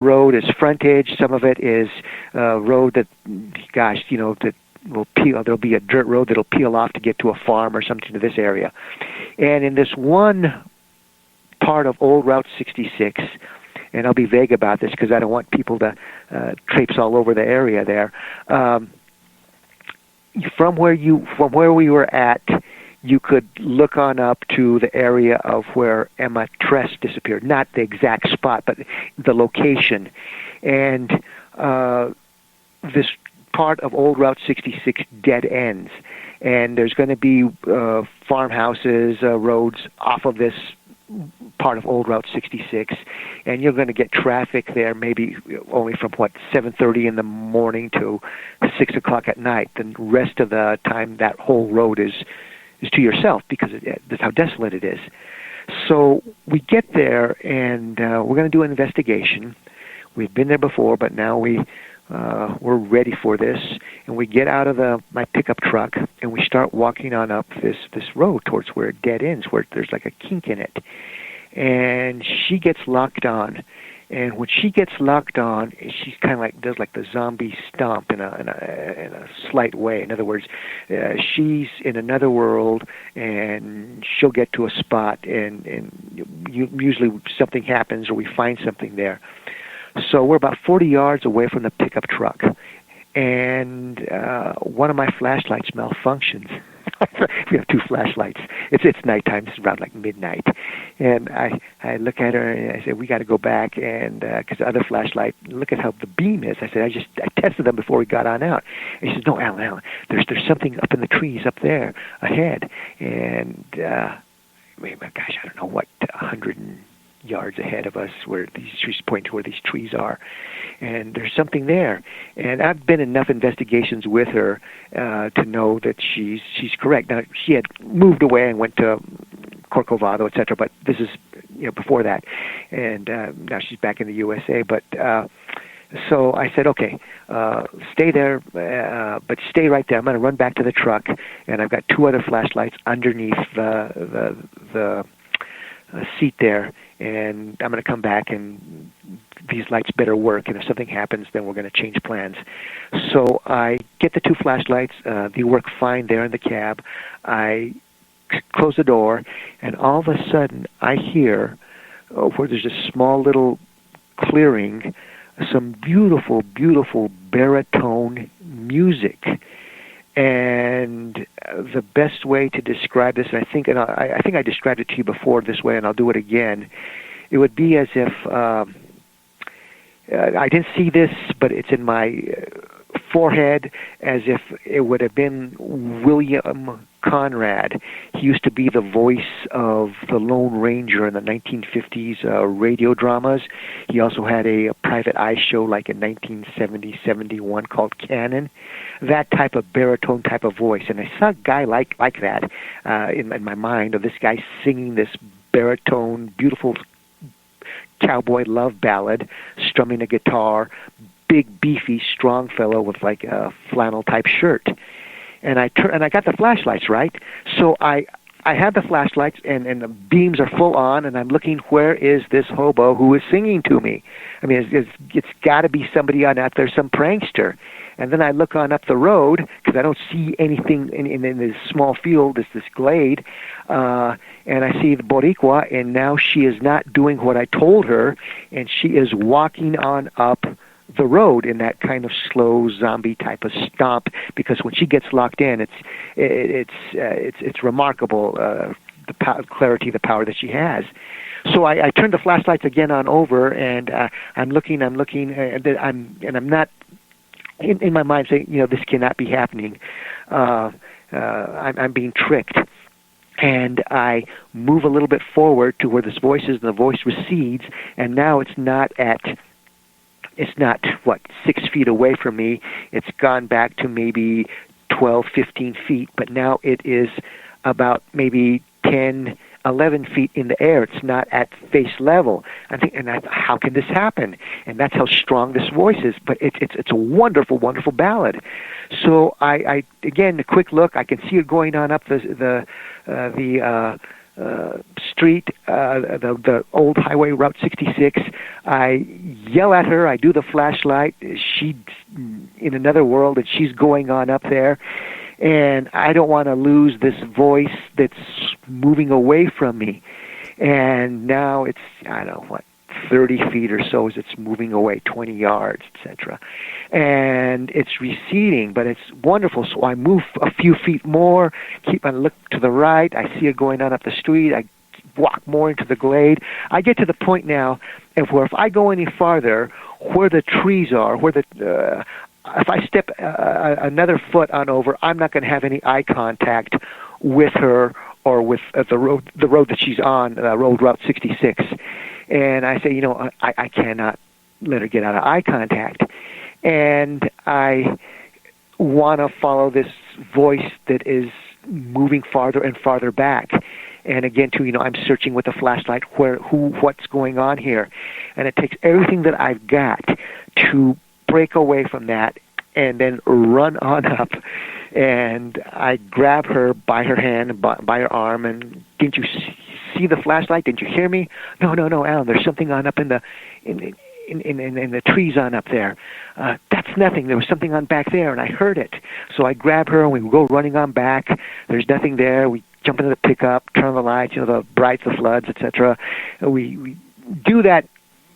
road is frontage. Some of it is road that, gosh, that will peel. There'll be a dirt road that'll peel off to get to a farm or something to this area. And in this one part of Old Route 66, and I'll be vague about this because I don't want people to traipse all over the area there. From where we were at, you could look on up to the area of where Emma Tress disappeared. Not the exact spot, but the location. And this part of Old Route 66 dead ends. And there's going to be farmhouses, roads off of this part of Old Route 66, and you're going to get traffic there maybe only from 7:30 in the morning to 6 o'clock at night. The rest of the time that whole road is to yourself because that's how desolate it is. So we get there, and we're going to do an investigation. We've been there before, but now we're ready for this, and we get out of my pickup truck, and we start walking on up this road towards where it dead ends, where there's like a kink in it. And she gets locked on, and when she gets locked on, she's kind of like does like the zombie stomp in a slight way. In other words, she's in another world, and she'll get to a spot, and usually something happens or we find something there. So we're about 40 yards away from the pickup truck, and one of my flashlights malfunctions. We have two flashlights. It's nighttime. It's around like midnight, and I look at her and I said, "We got to go back," and because the other flashlight, look at how the beam is. I said, I tested them before we got on out. And she says, "No, Allan, there's something up in the trees up there ahead," and gosh, I don't know what 100 yards ahead of us where these trees point to where these trees are, and there's something there. And I've been enough investigations with her to know that she's correct. Now she had moved away and went to Corcovado, etc., but this is before that, and now she's back in the USA. But so I said, okay, stay there, but stay right there. I'm going to run back to the truck, and I've got two other flashlights underneath the seat there, and I'm going to come back, and these lights better work, and if something happens, then we're going to change plans. So I get the two flashlights. They work fine there in the cab. I close the door, and all of a sudden I hear, where there's a small little clearing, some beautiful, beautiful baritone music. And the best way to describe this, and I think I described it to you before this way, and I'll do it again. It would be as if I didn't see this, but it's in my forehead, as if it would have been William Conrad. He used to be the voice of the Lone Ranger in the 1950s radio dramas. He also had a private eye show like in 1970-71 called Cannon. That type of baritone type of voice. And I saw a guy like that in my mind, of this guy singing this baritone, beautiful cowboy love ballad, strumming a guitar, big, beefy, strong fellow with like a flannel type shirt. And I got the flashlights, right? So I have the flashlights, and the beams are full on, and I'm looking, where is this hobo who is singing to me? I mean, it's got to be somebody on out there, some prankster. And then I look on up the road, because I don't see anything in this small field, this glade, and I see the Boricua, and now she is not doing what I told her, and she is walking on up the road in that kind of slow zombie type of stomp, because when she gets locked in, it's remarkable, the clarity, the power that she has. So I turned the flashlights again on over, and I'm looking, and I'm not in my mind saying, this cannot be happening. I'm being tricked. And I move a little bit forward to where this voice is, and the voice recedes, and now it's not 6 feet away from me. It's gone back to maybe 12, 15 feet, but now it is about maybe 10, 11 feet in the air. It's not at face level. How can this happen? And that's how strong this voice is. But it's a wonderful, wonderful ballad. So I again, a quick look. I can see it going on up the street, the old highway, Route 66. I yell at her. I do the flashlight. She's in another world, and she's going on up there. And I don't want to lose this voice that's moving away from me. And now it's, 30 feet or so as it's moving away, 20 yards, etc. And it's receding, but it's wonderful. So I move a few feet more, keep on look to the right. I see it going on up the street. I walk more into the glade. I get to the point now of where if I go any farther, where the trees are, if I step another foot on over, I'm not going to have any eye contact with her or with the road that she's on, Route 66. And I say, I cannot let her get out of eye contact. And I want to follow this voice that is moving farther and farther back. And again, too, I'm searching with a flashlight what's going on here. And it takes everything that I've got to break away from that and then run on up. And I grab her by her hand, by her arm, and didn't you see the flashlight? Didn't you hear me? No, Alan, there's something on up in the trees on up there. That's nothing. There was something on back there, and I heard it. So I grab her, and we go running on back. There's nothing there. We jump into the pickup, turn on the lights, the brights, the floods, etc. We do that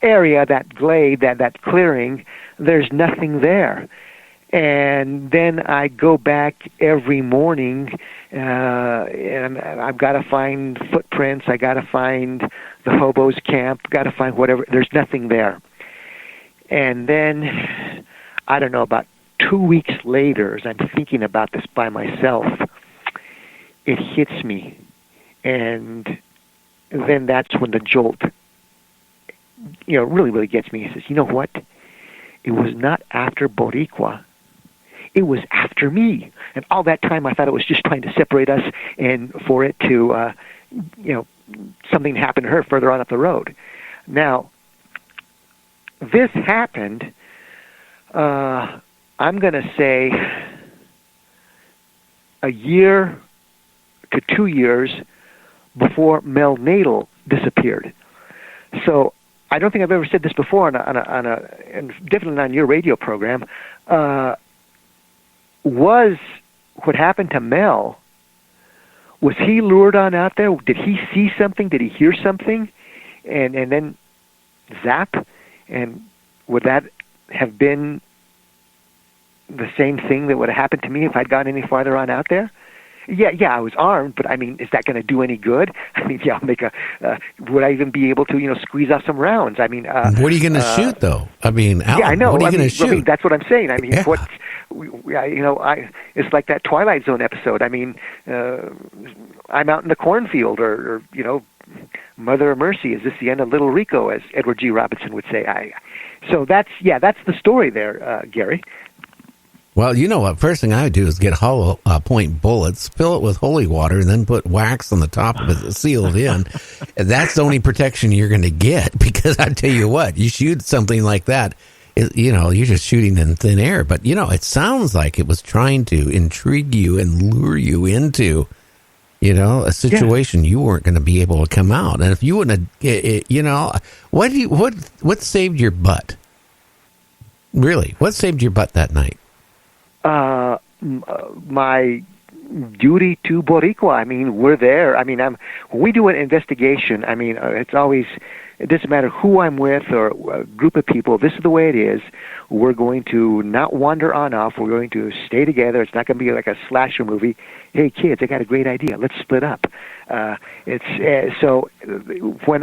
area, that glade, that clearing. There's nothing there. And then I go back every morning, and I've got to find footprints. I got to find the hobos camp. Got to find whatever. There's nothing there. And then, I don't know, about 2 weeks later, as I'm thinking about this by myself, it hits me, and then that's when the jolt, really, really gets me. He says, "You know what? It was not after Boricua. It was after me." And all that time I thought it was just trying to separate us and for it to, something happened to her further on up the road. Now, this happened, I'm going to say, a year to 2 years before Mel Nadel disappeared. So I don't think I've ever said this before and definitely on your radio program. Was what happened to Mel, was he lured on out there? Did he see something? Did he hear something? And then zap? And would that have been the same thing that would have happened to me if I'd gone any farther on out there? Yeah, I was armed, but I mean, is that going to do any good? I mean, yeah, would I even be able to, squeeze off some rounds? I mean, what are you going to shoot, though? I mean, Alan, yeah, I know. What are you going to shoot? I mean, that's what I'm saying. I mean, yeah. It's like that Twilight Zone episode. I mean, I'm out in the cornfield, or Mother of Mercy, is this the end of Little Rico, as Edward G. Robinson would say. So that's the story there, Gary. Well, what first thing I would do is get hollow point bullets, fill it with holy water, and then put wax on the top of it, sealed in. And that's the only protection you're going to get, because I tell you what, you shoot something like that, you're just shooting in thin air. But, it sounds like it was trying to intrigue you and lure you into, a situation you weren't going to be able to come out. And if you wouldn't have, what saved your butt? Really, what saved your butt that night? My duty to Boricua. I mean, we're there. I mean, when we do an investigation, I mean, it doesn't matter who I'm with or a group of people. This is the way it is. We're going to not wander on off. We're going to stay together. It's not going to be like a slasher movie. Hey, kids, I got a great idea. Let's split up. So when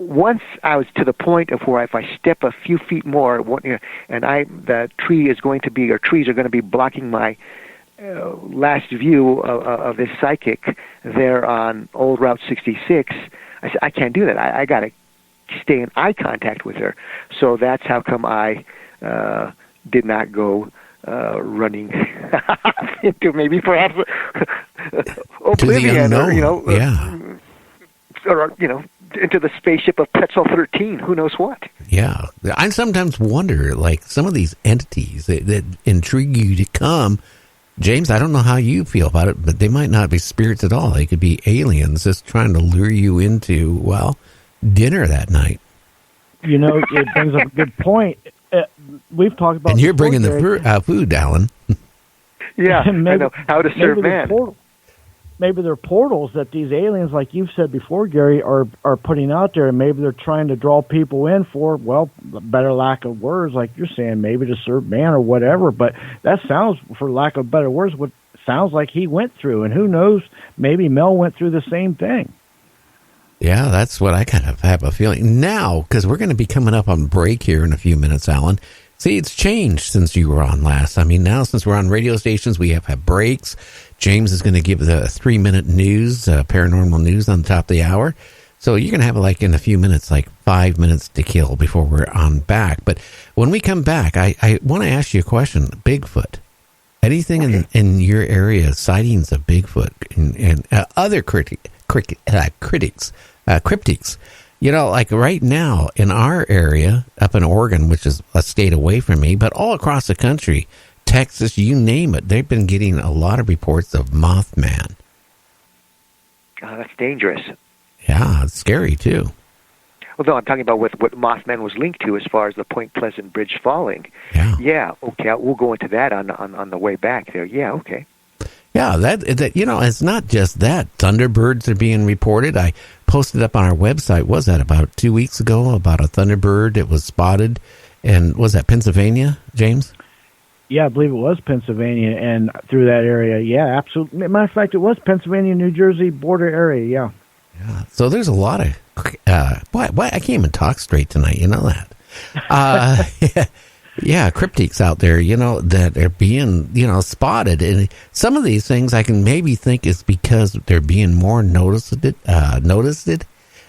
once I was to the point of where if I step a few feet more, and the tree is going to be, or trees are going to be blocking my last view of this psychic there on Old Route 66, I said, I can't do that. I got to stay in eye contact with her. So that's how come I did not go running into maybe perhaps oblivion, or into the spaceship of Pretzel 13, who knows what. Yeah. I sometimes wonder, like, some of these entities that intrigue you to come, James, I don't know how you feel about it, but they might not be spirits at all. They could be aliens just trying to lure you into, well, dinner that night. You know, it brings up a good point. We've talked about, and you're bringing the food, Allan. Yeah, maybe, I know how to serve man. Maybe they're portals that these aliens, like you've said before, Gary, are putting out there, and maybe they're trying to draw people in for, well, better lack of words, like you're saying, maybe to serve man or whatever. But that sounds, for lack of better words, what sounds like he went through. And who knows, maybe Mel went through the same thing. Yeah, that's what I kind of have a feeling. Now, because we're going to be coming up on break here in a few minutes, Allan. See, it's changed since you were on last. I mean, now since we're on radio stations, we have breaks. James is going to give the 3-minute news, paranormal news on the top of the hour. So you're going to have, like, in a few minutes, like 5 minutes to kill before we're on back. But when we come back, I want to ask you a question. Bigfoot. Anything in your area, sightings of Bigfoot and other cryptics. You know, like right now in our area, up in Oregon, which is a state away from me, but all across the country, Texas, you name it, they've been getting a lot of reports of Mothman. Oh, that's dangerous. Yeah, it's scary too. Well, no, I'm talking about what Mothman was linked to as far as the Point Pleasant Bridge falling. Yeah, okay, we'll go into that on the way back there. Yeah, okay. Yeah, that you know, it's not just that. Thunderbirds are being reported. I posted up on our website, was that about 2 weeks ago, about a Thunderbird that was spotted. And was that Pennsylvania, James? Yeah, I believe it was Pennsylvania and through that area. Yeah, absolutely. Matter of fact, it was Pennsylvania, New Jersey border area, yeah. Yeah, so there's a lot of... Why I can't even talk straight tonight, you know that. Yeah, cryptics out there, you know, that are being, you know, spotted. And some of these things I can maybe think is because they're being more noticed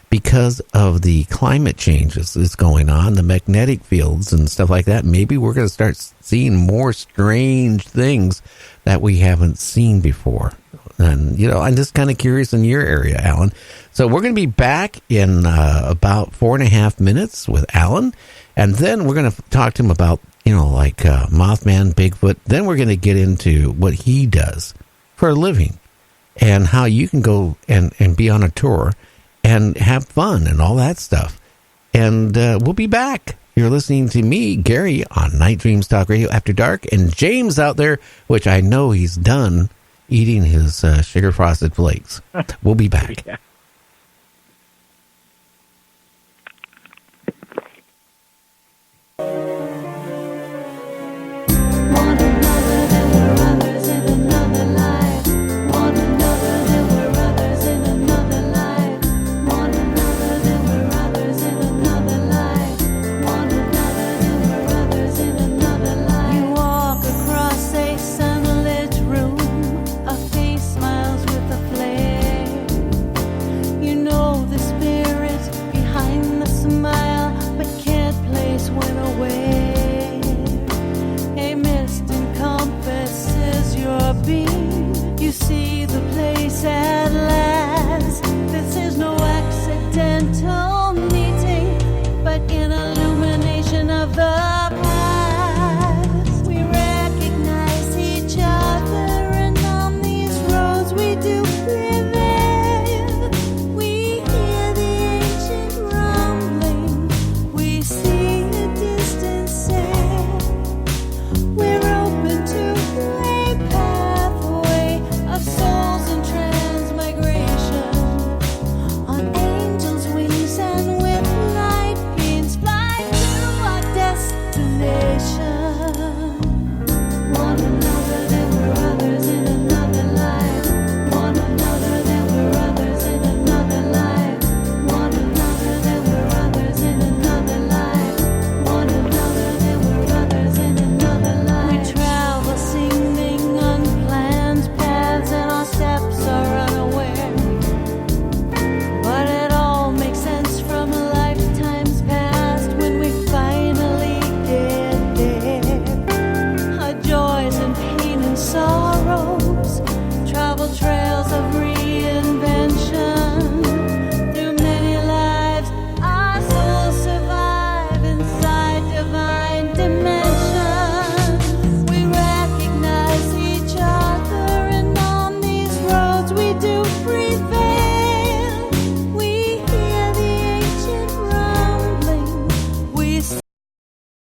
because of the climate changes that's going on, the magnetic fields and stuff like that. Maybe we're going to start seeing more strange things that we haven't seen before. And, you know, I'm just kind of curious in your area, Allan. So we're going to be back in about 4.5 minutes with Allan. And then we're going to talk to him about, you know, like Mothman, Bigfoot. Then we're going to get into what he does for a living and how you can go and be on a tour and have fun and all that stuff. And we'll be back. You're listening to me, Gary, on Night Dreams Talk Radio After Dark, and James out there, which I know he's done eating his sugar frosted flakes. We'll be back. Yeah. Meeting, but in illumination of the